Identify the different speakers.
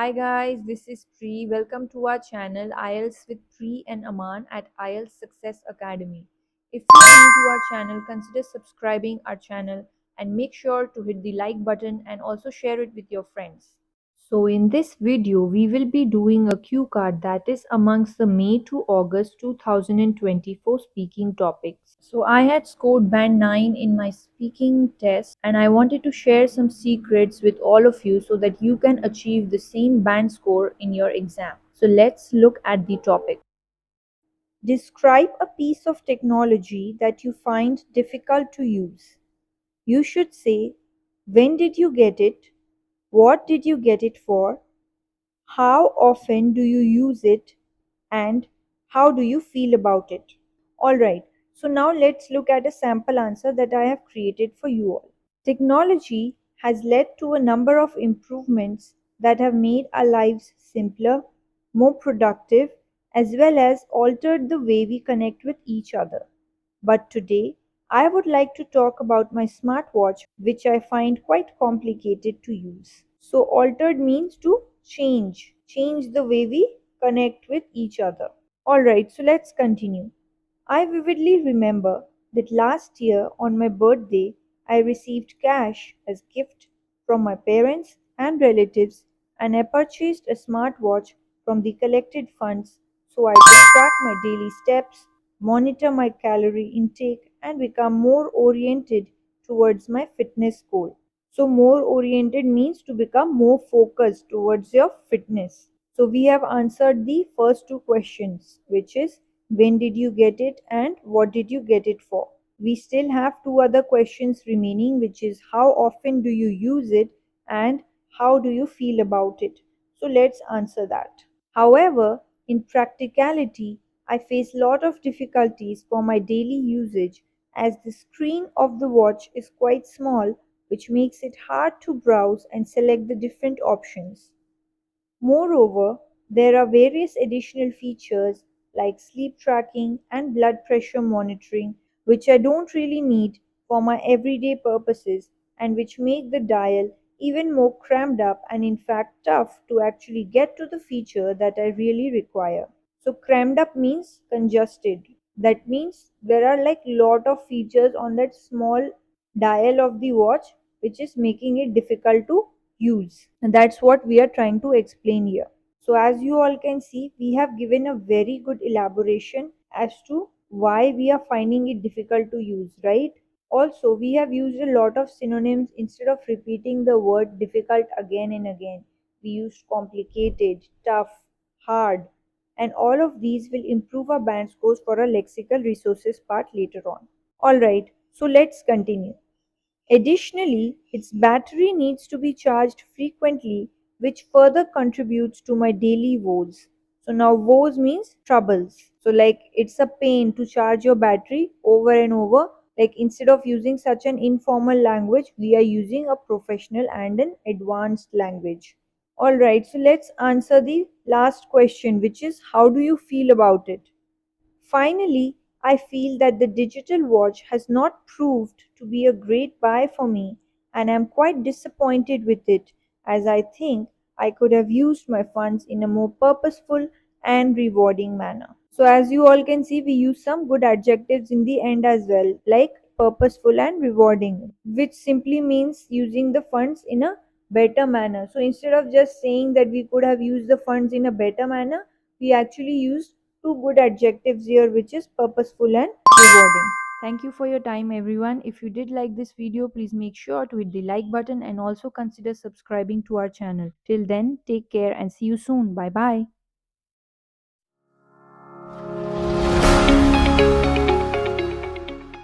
Speaker 1: Hi guys, this is Pri. Welcome to our channel IELTS with Pri and Aman at IELTS Success Academy. If you're new to our channel, consider subscribing our channel and make sure to hit the like button and also share it with your friends. So in this video, we will be doing a cue card that is amongst the May to August 2024 speaking topics. So I had scored band 9 in my speaking test and I wanted to share some secrets with all of you so that you can achieve the same band score in your exam. So let's look at the topic. Describe a piece of technology that you find difficult to use. You should say, when did you get it? What did you get it for? How often do you use it? And how do you feel about it? Alright, so now let's look at a sample answer that I have created for you all. Technology has led to a number of improvements that have made our lives simpler, more productive, as well as altered the way we connect with each other. But today, I would like to talk about my smartwatch, which I find quite complicated to use. So, altered means to change the way we connect with each other. Alright, so let's continue. I vividly remember that last year on my birthday, I received cash as gift from my parents and relatives, and I purchased a smartwatch from the collected funds so I could track my daily steps, monitor my calorie intake, and become more oriented towards my fitness goal. So, more oriented means to become more focused towards your fitness. So, we have answered the first two questions, which is when did you get it and what did you get it for? We still have two other questions remaining, which is how often do you use it and how do you feel about it? So, let's answer that. However, in practicality, I face lot of difficulties for my daily usage as the screen of the watch is quite small, which makes it hard to browse and select the different options. Moreover, there are various additional features like sleep tracking and blood pressure monitoring, which I don't really need for my everyday purposes and which make the dial even more crammed up and in fact tough to actually get to the feature that I really require. So crammed up means congested. That means there are like lot of features on that small dial of the watch which is making it difficult to use. And that's what we are trying to explain here. So as you all can see, we have given a very good elaboration as to why we are finding it difficult to use, right? Also, we have used a lot of synonyms instead of repeating the word difficult again and again. We used complicated, tough, hard, and all of these will improve our band scores for our lexical resources part later on. Alright, so let's continue. Additionally, its battery needs to be charged frequently, which further contributes to my daily woes. So now woes means troubles. So like it's a pain to charge your battery over and over. Like instead of using such an informal language, we are using a professional and an advanced language. Alright, so let's answer the last question, which is how do you feel about it? Finally, I feel that the digital watch has not proved to be a great buy for me, and I am quite disappointed with it as I think I could have used my funds in a more purposeful and rewarding manner. So, as you all can see, we use some good adjectives in the end as well, like purposeful and rewarding, which simply means using the funds in a better manner. So, instead of just saying that we could have used the funds in a better manner, we actually used two good adjectives here, which is purposeful and rewarding. Thank you for your time, everyone. If you did like this video, please make sure to hit the like button and also consider subscribing to our channel. Till then, take care and see you soon. Bye bye.